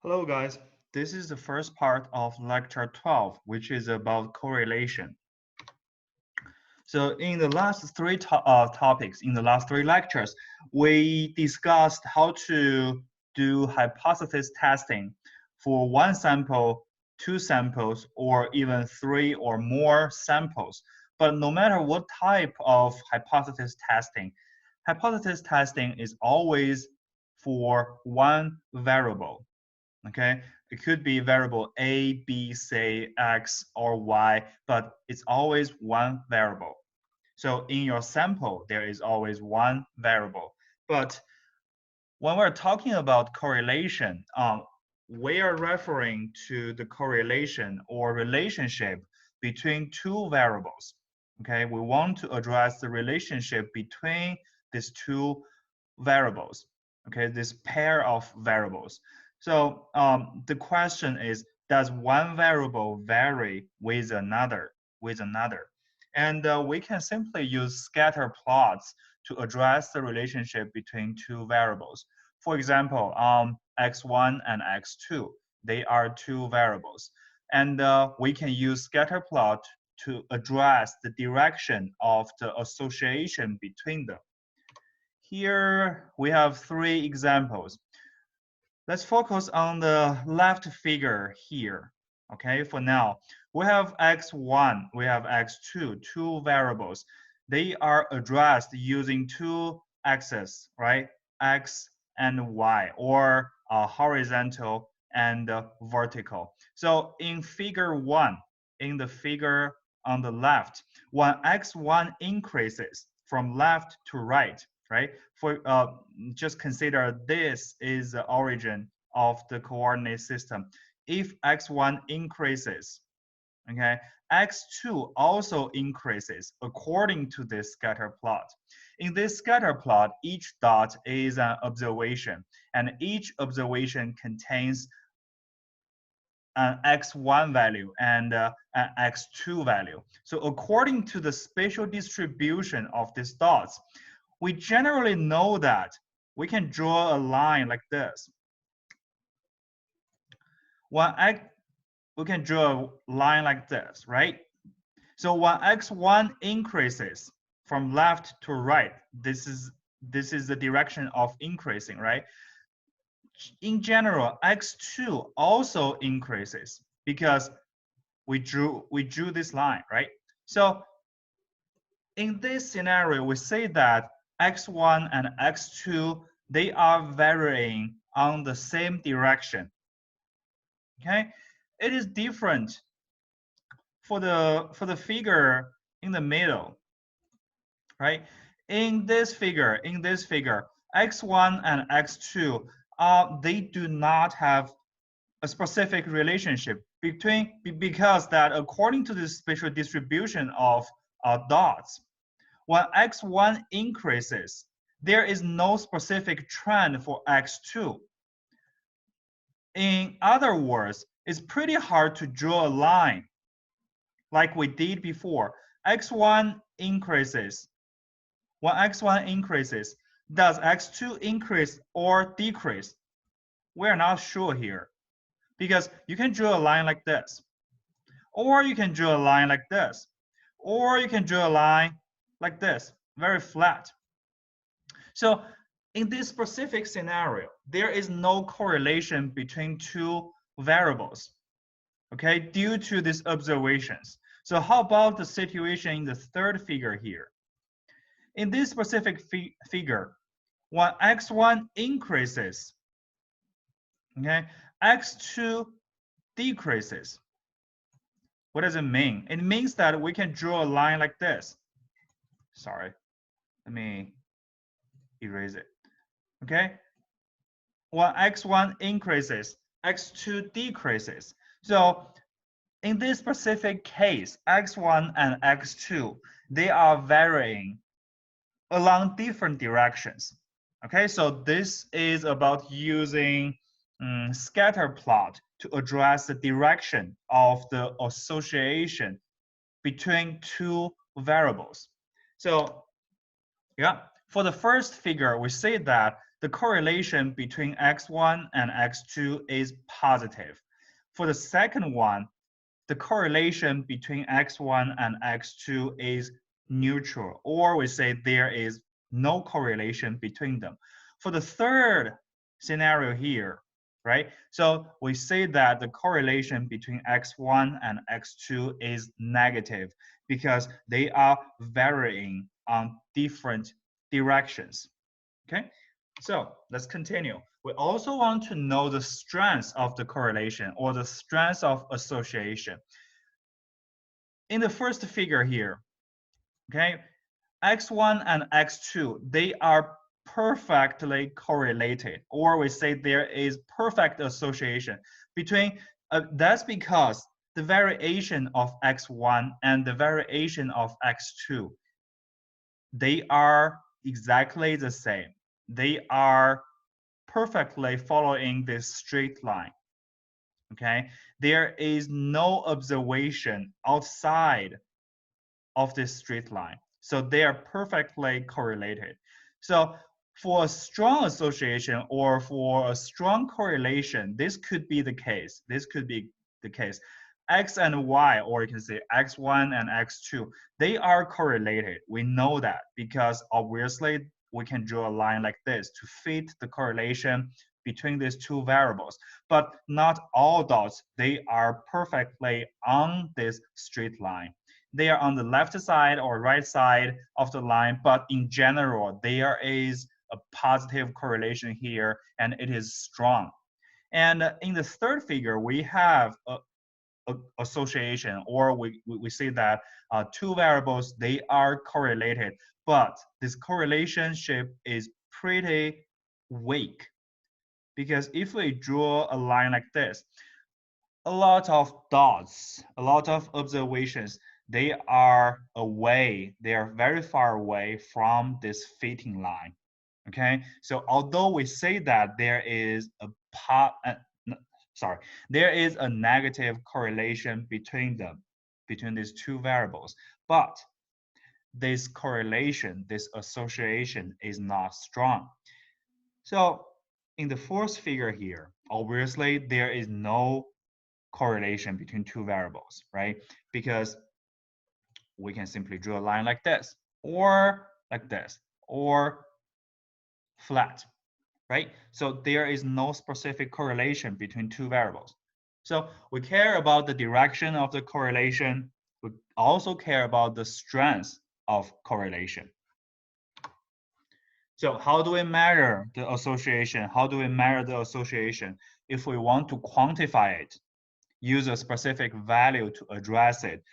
Hello guys, this is the first part of lecture 12, which is about correlation. So in the last three topics, in the last three lectures, we discussed how to do hypothesis testing for one sample, two samples, or even three or more samples. But no matter what type of hypothesis testing is always for one variable. Okay, it could be variable a, b, c, x, or y, but it's always one variable. So in your sample, there is always one variable. But when we're talking about correlation, we are referring to the correlation or relationship between two variables. Okay, we want to address the relationship between these two variables. Okay, this pair of variables. So the question is, does one variable vary with another? And we can simply use scatter plots to address the relationship between two variables. For example, x1 and x2, they are two variables. And we can use scatter plot to address the direction of the association between them. Here we have three examples. Let's focus on the left figure here. Okay, for now, we have x1, we have x2, two variables. They are addressed using two axes, right? X and y, or horizontal and vertical. So in figure 1, in the figure on the left, when x1 increases from left to right, right? For just consider this is the origin of the coordinate system. If x1 increases, okay, x2 also increases according to this scatter plot. In this scatter plot, each dot is an observation, and each observation contains an x1 value and an x2 value. So according to the spatial distribution of these dots, we generally know that we can draw a line like this. We can draw a line like this, right? So when x1 increases from left to right, this is the direction of increasing, right? In general, x2 also increases because we drew this line, right? So in this scenario, we say that x1 and x2, they are varying on the same direction. Okay, it is different for the figure in the middle, right? In this figure, x1 and x2, they do not have a specific relationship because that according to the spatial distribution of dots, when x1 increases, there is no specific trend for x2. In other words, it's pretty hard to draw a line like we did before. X1 increases. When x1 increases, does x2 increase or decrease? We're not sure here because you can draw a line like this, or you can draw a line like this, or you can draw a line like this, very flat. So in this specific scenario, there is no correlation between two variables, okay, due to these observations. So how about the situation in the third figure here? In this specific figure, when x1 increases, okay, x2 decreases. What does it mean? It means that we can draw a line like this. Sorry, let me erase it. Okay, when x1 increases, x2 decreases. So in this specific case, x1 and x2, they are varying along different directions. Okay, so this is about using scatter plot to address the direction of the association between two variables. So yeah, for the first figure, we say that the correlation between x1 and x2 is positive. For the second one, the correlation between x1 and x2 is neutral, or we say there is no correlation between them. For the third scenario here, right? So we say that the correlation between x1 and x2 is negative because they are varying on different directions, okay? So let's continue. We also want to know the strength of the correlation or the strength of association. In the first figure here, okay, x1 and x2, they are perfectly correlated, or we say there is perfect association between, that's because the variation of x1 and the variation of x2, they are exactly the same. They are perfectly following this straight line, okay? There is no observation outside of this straight line. So they are perfectly correlated. So for a strong association or for a strong correlation, this could be the case. This could be the case. X and Y, or you can say X1 and X2, they are correlated. We know that because obviously we can draw a line like this to fit the correlation between these two variables. But not all dots, they are perfectly on this straight line. They are on the left side or right side of the line, but in general, there is a positive correlation here and it is strong. And in the third figure, we have a association, or we say that two variables, they are correlated, but this correlation shape is pretty weak. Because if we draw a line like this, a lot of dots, a lot of observations, they are away, they are very far away from this fitting line, okay? So although we say that there is a there is a negative correlation between them, between these two variables, but this correlation, this association is not strong. So in the fourth figure here, obviously there is no correlation between two variables, right? Because we can simply draw a line like this, or like this, or flat, right? So there is no specific correlation between two variables. So we care about the direction of the correlation. We also care about the strength of correlation. So how do we measure the association? How do we measure the association? If we want to quantify it, use a specific value to address it.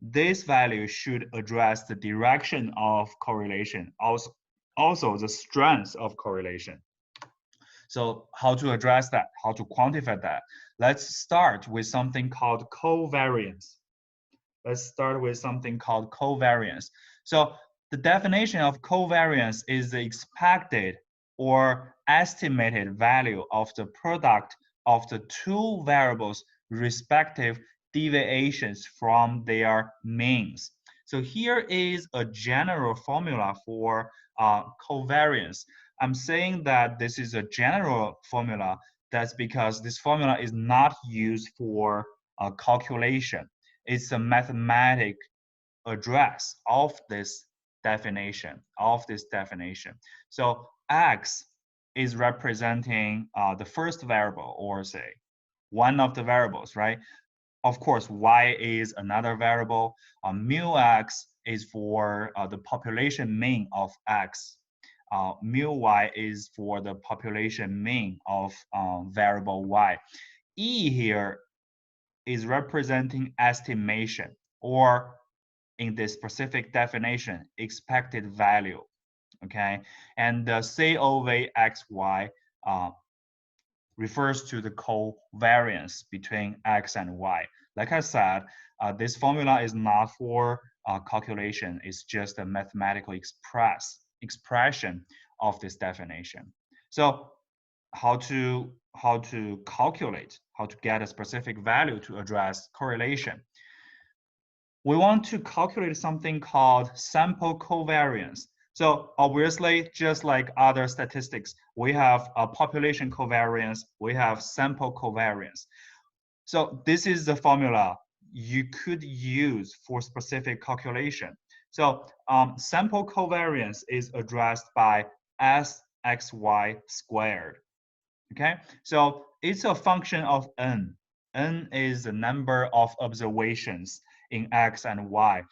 This value should address the direction of correlation, also the strength of correlation. So how to address that? How to quantify that? Let's start with something called covariance. Let's start with something called covariance. So the definition of covariance is the expected or estimated value of the product of the two variables' respective deviations from their means. So here is a general formula for covariance. I'm saying that this is a general formula. That's because this formula is not used for calculation. It's a mathematic address of this definition, So X is representing the first variable, or say one of the variables, right? Of course, Y is another variable. Mu X is for the population mean of X. Mu Y is for the population mean of variable Y. E here is representing estimation, or in this specific definition, expected value, okay? And the COVXY refers to the covariance between X and Y. Like I said, this formula is not for calculation, it's just a mathematical expression of this definition. So how to calculate, how to get a specific value to address correlation. We want to calculate something called sample covariance. So obviously, just like other statistics, we have a population covariance, we have sample covariance. So this is the formula you could use for specific calculation. So sample covariance is addressed by SXY squared. Okay, so it's a function of n. N is the number of observations in X and Y.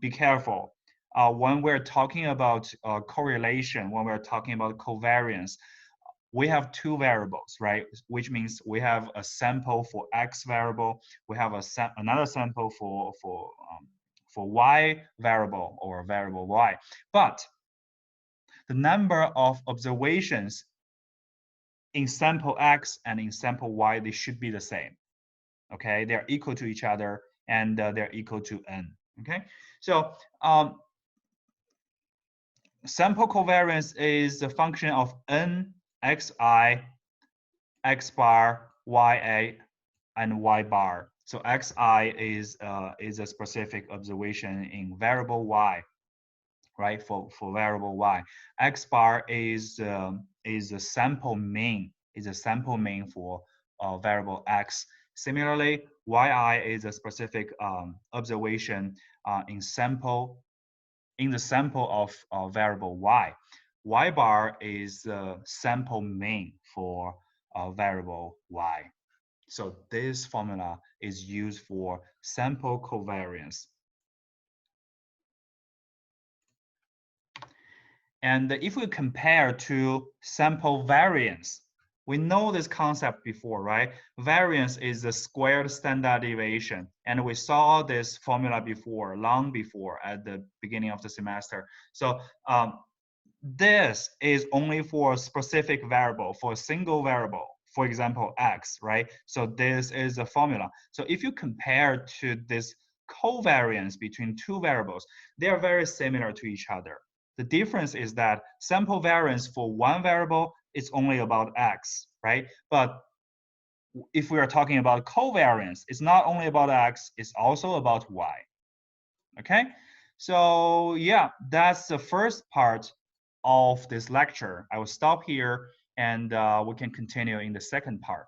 Be careful. When we're talking about correlation, when we're talking about covariance, we have two variables, right? Which means we have a sample for X variable, we have another sample for Y variable or variable Y. But the number of observations in sample X and in sample Y, they should be the same. Okay, they're equal to each other and they're equal to n. Okay, so sample covariance is a function of n, xi, x bar, ya, and y bar. So xi is a specific observation in variable y, right? For variable y, x bar is a sample mean. Is a sample mean for variable x. Similarly, yi is a specific observation in the sample of variable y. Y bar is the sample mean for variable y. So this formula is used for sample covariance. And if we compare to sample variance, we know this concept before, right? Variance is the squared standard deviation. And we saw this formula before, long before at the beginning of the semester. So this is only for a specific variable, for a single variable, for example, x, right? So this is a formula. So if you compare to this covariance between two variables, they are very similar to each other. The difference is that sample variance for one variable is only about x, right? But if we are talking about covariance, it's not only about x, it's also about y. Okay? So yeah, that's the first part of this lecture. I will stop here and we can continue in the second part.